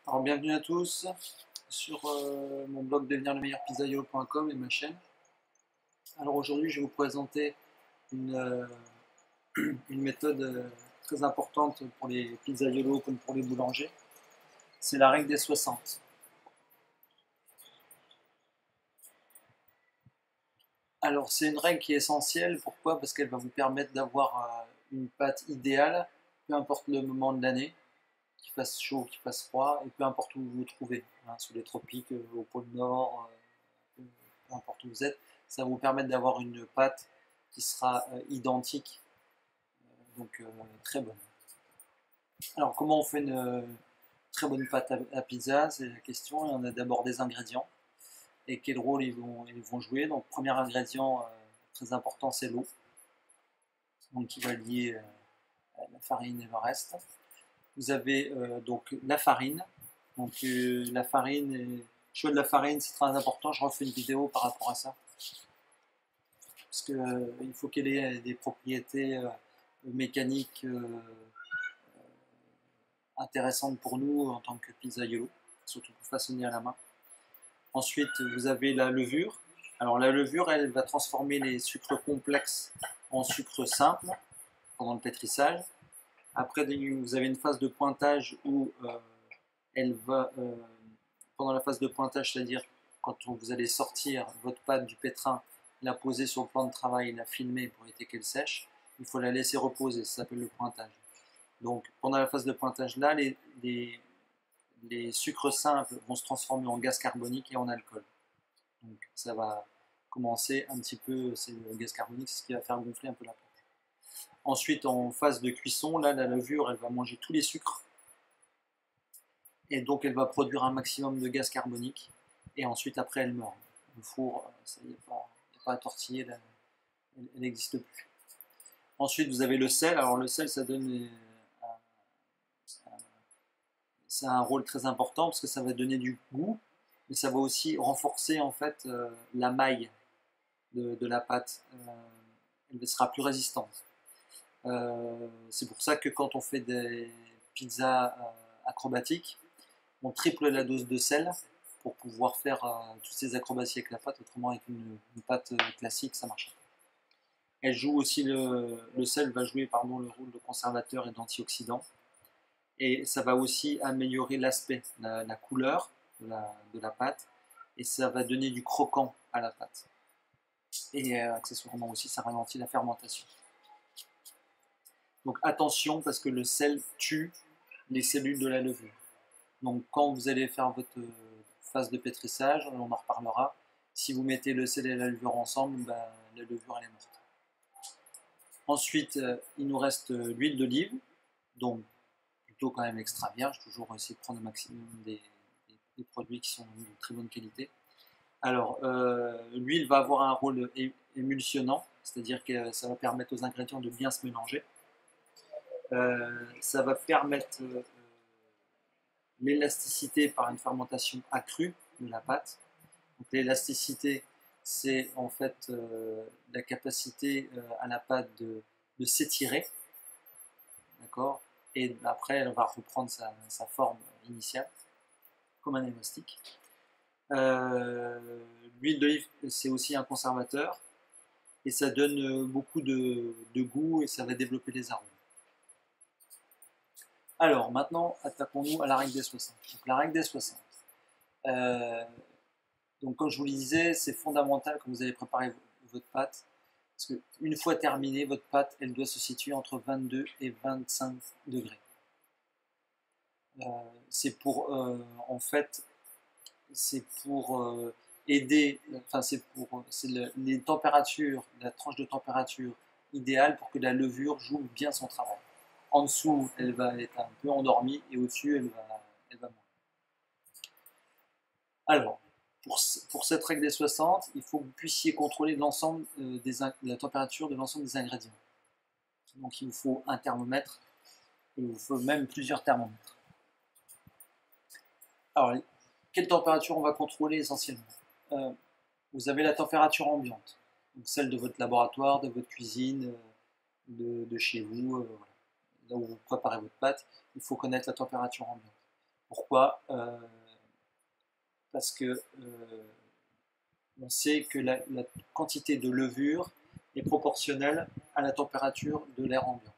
Alors bienvenue à tous sur mon blog devenirlemeilleurpizzaïolo.com et ma chaîne. Alors aujourd'hui je vais vous présenter une, une méthode très importante pour les pizzaïolos comme pour les boulangers. C'est la règle des 60. Alors c'est une règle qui est essentielle, pourquoi? Parce qu'elle va vous permettre d'avoir une pâte idéale, peu importe le moment de l'année, qu'il fasse chaud, qu'il fasse froid, et peu importe où vous vous trouvez, hein, sous les tropiques, au pôle Nord, peu importe où vous êtes, ça va vous permettre d'avoir une pâte qui sera identique, donc très bonne. Alors comment on fait une très bonne pâte à pizza? C'est la question. On a d'abord des ingrédients et quel rôle ils vont jouer. Donc premier ingrédient très important, c'est l'eau, donc qui va lier la farine et le reste. Vous avez donc la farine. Donc la farine, le choix de la farine, c'est très important. Je refais une vidéo par rapport à ça. Parce qu'il faut qu'elle ait des propriétés mécaniques intéressantes pour nous en tant que pizzaïolo, surtout pour façonner à la main. Ensuite, vous avez la levure. Alors la levure, elle va transformer les sucres complexes en sucre simple pendant le pétrissage. Après, vous avez une phase de pointage où elle va, pendant la phase de pointage, c'est-à-dire quand vous allez sortir votre pâte du pétrin, la poser sur le plan de travail, la filmer pour éviter qu'elle sèche, il faut la laisser reposer, ça s'appelle le pointage. Donc pendant la phase de pointage là, les sucres simples vont se transformer en gaz carbonique et en alcool. Donc ça va commencer un petit peu, c'est le gaz carbonique, c'est ce qui va faire gonfler un peu la pâte. Ensuite, en phase de cuisson, là, la levure, elle va manger tous les sucres. Et donc, elle va produire un maximum de gaz carbonique. Et ensuite, après, elle meurt. Le four, il n'y a pas à tortiller, elle n'existe plus. Ensuite, vous avez le sel. Alors, le sel, ça donne c'est un rôle très important parce que ça va donner du goût, mais ça va aussi renforcer en fait la maille de la pâte. Elle sera plus résistante. C'est pour ça que quand on fait des pizzas acrobatiques, on triple la dose de sel pour pouvoir faire toutes ces acrobaties avec la pâte. Autrement, avec une pâte classique, ça marche pas. Elle joue aussi le sel va jouer pardon, le rôle de conservateur et d'antioxydant. Et ça va aussi améliorer l'aspect, la couleur de la pâte. Et ça va donner du croquant à la pâte. Et accessoirement aussi, ça ralentit la fermentation. Donc attention parce que le sel tue les cellules de la levure. Donc quand vous allez faire votre phase de pétrissage, on en reparlera, si vous mettez le sel et la levure ensemble, ben, la levure elle est morte. Ensuite, il nous reste l'huile d'olive, donc plutôt quand même extra vierge, toujours essayer de prendre un maximum des produits qui sont de très bonne qualité. Alors, l'huile va avoir un rôle émulsionnant, c'est-à-dire que ça va permettre aux ingrédients de bien se mélanger. Ça va permettre l'élasticité par une fermentation accrue de la pâte. Donc l'élasticité, c'est en fait la capacité à la pâte de s'étirer, d'accord? Et après, elle va reprendre sa forme initiale, comme un élastique. L'huile d'olive, c'est aussi un conservateur, et ça donne beaucoup de goût, et ça va développer les arômes. Alors, maintenant, attaquons-nous à la règle des 60. Donc, la règle des 60. Donc, comme je vous le disais, c'est fondamental quand vous allez préparer votre pâte. Parce qu'une fois terminée, votre pâte, elle doit se situer entre 22 et 25 degrés. C'est pour, en fait, c'est pour aider, enfin, c'est les températures, la tranche de température idéale pour que la levure joue bien son travail. En dessous, elle va être un peu endormie et au-dessus, elle va mourir. Alors, pour cette règle des 60, il faut que vous puissiez contrôler l'ensemble la température de l'ensemble des ingrédients. Donc, il vous faut un thermomètre, il vous faut même plusieurs thermomètres. Alors, quelle température on va contrôler essentiellement? Vous avez la température ambiante, donc celle de votre laboratoire, de votre cuisine, de chez vous, voilà. Là où vous préparez votre pâte, il faut connaître la température ambiante. Pourquoi? Parce que on sait que la quantité de levure est proportionnelle à la température de l'air ambiant.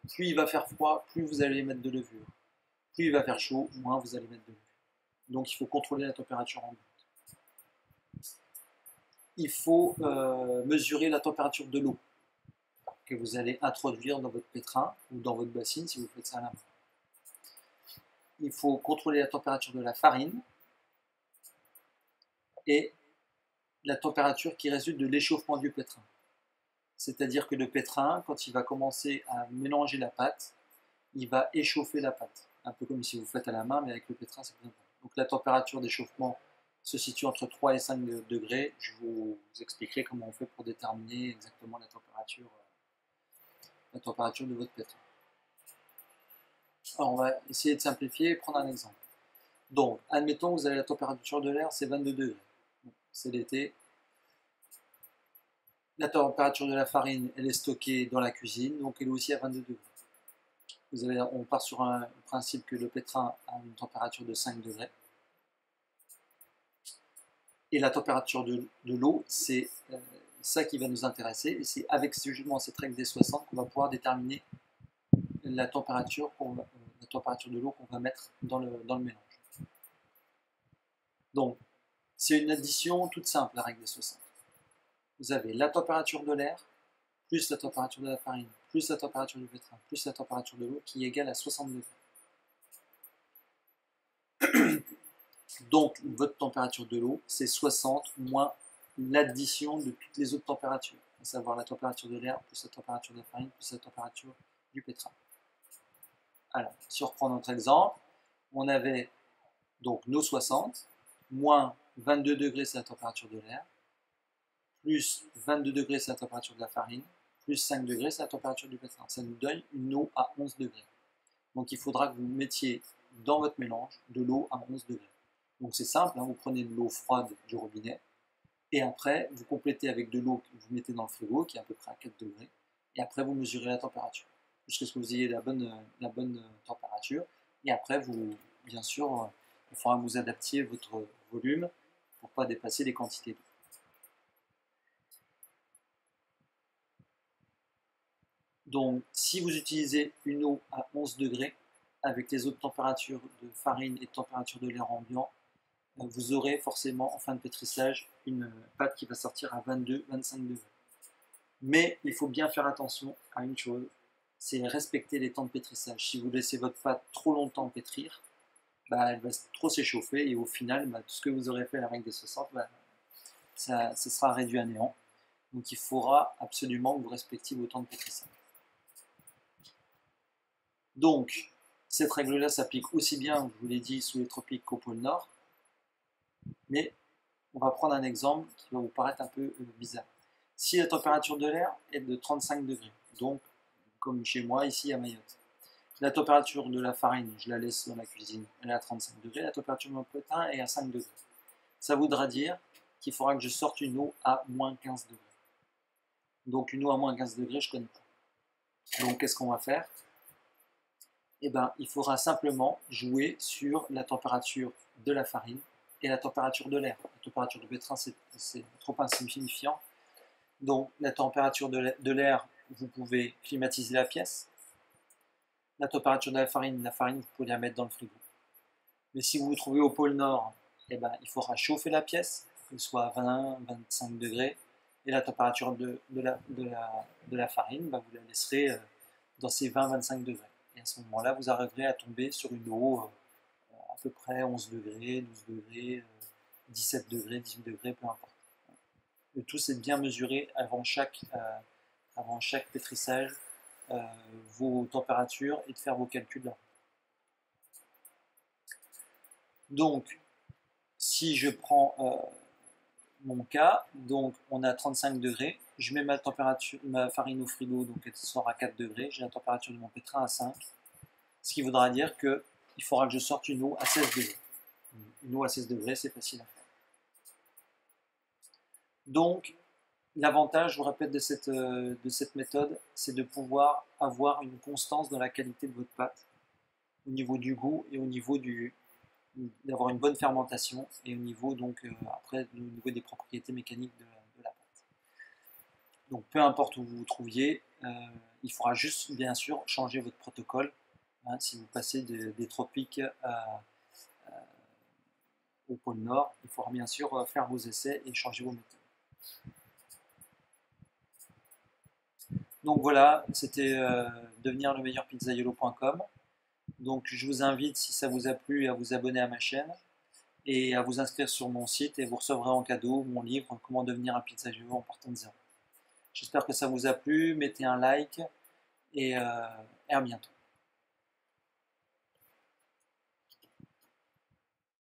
Plus il va faire froid, plus vous allez mettre de levure. Plus il va faire chaud, moins vous allez mettre de levure. Donc il faut contrôler la température ambiante. Il faut mesurer la température de l'eau que vous allez introduire dans votre pétrin ou dans votre bassine si vous faites ça à la main. Il faut contrôler la température de la farine et la température qui résulte de l'échauffement du pétrin. C'est-à-dire que le pétrin, quand il va commencer à mélanger la pâte, il va échauffer la pâte. Un peu comme si vous faites à la main, mais avec le pétrin, c'est plus important. Donc la température d'échauffement se situe entre 3 et 5 degrés. Je vous expliquerai comment on fait pour déterminer exactement la température de votre pétrin. Alors on va essayer de simplifier et prendre un exemple. Donc, admettons que vous avez la température de l'air, c'est 22 degrés. C'est l'été. La température de la farine, elle est stockée dans la cuisine, donc elle est aussi à 22 degrés. On part sur un principe que le pétrin a une température de 5 degrés. Et la température de l'eau, c'est ça qui va nous intéresser. Et c'est avec justement cette règle des 60 qu'on va pouvoir déterminer la température de l'eau qu'on va mettre dans le mélange. Donc, c'est une addition toute simple, la règle des 60. Vous avez la température de l'air, plus la température de la farine, plus la température du pétrin, plus la température de l'eau, qui est égale à 60 degrés. Donc, votre température de l'eau, c'est 60 moins l'addition de toutes les autres températures, à savoir la température de l'air, plus la température de la farine, plus la température du pétrin. Alors, si on reprend notre exemple, on avait donc nos 60, moins 22 degrés, c'est la température de l'air, plus 22 degrés, c'est la température de la farine, plus 5 degrés, c'est la température du pétrin. Ça nous donne une eau à 11 degrés. Donc il faudra que vous mettiez dans votre mélange de l'eau à 11 degrés. Donc c'est simple, hein, vous prenez de l'eau froide du robinet, et après vous complétez avec de l'eau que vous mettez dans le frigo, qui est à peu près à 4 degrés, et après vous mesurez la température, jusqu'à ce que vous ayez la bonne température, et après vous, bien sûr, il faudra que vous adaptiez votre volume pour ne pas dépasser les quantités d'eau. Donc, si vous utilisez une eau à 11 degrés, avec les autres températures de farine et de température de l'air ambiant, vous aurez forcément en fin de pétrissage une pâte qui va sortir à 22-25 degrés. Mais il faut bien faire attention à une chose, c'est respecter les temps de pétrissage. Si vous laissez votre pâte trop longtemps pétrir, elle va trop s'échauffer et au final, tout ce que vous aurez fait à la règle des 60, ça sera réduit à néant. Donc il faudra absolument que vous respectiez vos temps de pétrissage. Donc, cette règle-là s'applique aussi bien, je vous l'ai dit, sous les tropiques qu'au pôle Nord. Mais on va prendre un exemple qui va vous paraître un peu bizarre. Si la température de l'air est de 35 degrés, donc comme chez moi ici à Mayotte, la température de la farine, je la laisse dans la cuisine, elle est à 35 degrés, la température de mon pétrin est à 5 degrés. Ça voudra dire qu'il faudra que je sorte une eau à moins 15 degrés. Donc une eau à moins 15 degrés, je ne connais pas. Donc qu'est-ce qu'on va faire? Il faudra simplement jouer sur la température de la farine et la température de l'air. La température du pétrin, c'est trop insignifiant. Donc la température de l'air, vous pouvez climatiser la pièce. La température de la farine, vous pouvez la mettre dans le frigo. Mais si vous vous trouvez au pôle Nord, il faudra chauffer la pièce, qu'elle soit à 20-25 degrés. Et la température de la farine, vous la laisserez dans ces 20-25 degrés. Et à ce moment-là, vous arriverez à tomber sur une eau à peu près 11 degrés, 12 degrés, 17 degrés, 18 degrés, peu importe. Le tout, c'est de bien mesurer avant chaque pétrissage vos températures et de faire vos calculs là. Donc, si je prends mon cas, donc on a 35 degrés, je mets ma farine au frigo, donc elle sort à 4 degrés, j'ai la température de mon pétrin à 5, ce qui voudra dire qu'il faudra que je sorte une eau à 16 degrés. Une eau à 16 degrés, c'est facile à faire. Donc, l'avantage, je vous répète, de cette méthode, c'est de pouvoir avoir une constance dans la qualité de votre pâte au niveau du goût et au niveau d'avoir une bonne fermentation et au niveau donc après au niveau des propriétés mécaniques de la pâte. Donc peu importe où vous vous trouviez, il faudra juste bien sûr changer votre protocole. Hein, si vous passez des tropiques au pôle Nord, il faudra bien sûr faire vos essais et changer vos méthodes. Donc voilà, c'était devenir le meilleur pizzaiolo.com. Donc je vous invite, si ça vous a plu, à vous abonner à ma chaîne et à vous inscrire sur mon site et vous recevrez en cadeau mon livre Comment devenir un pizzaiolo en partant de zéro. J'espère que ça vous a plu, mettez un like et à bientôt.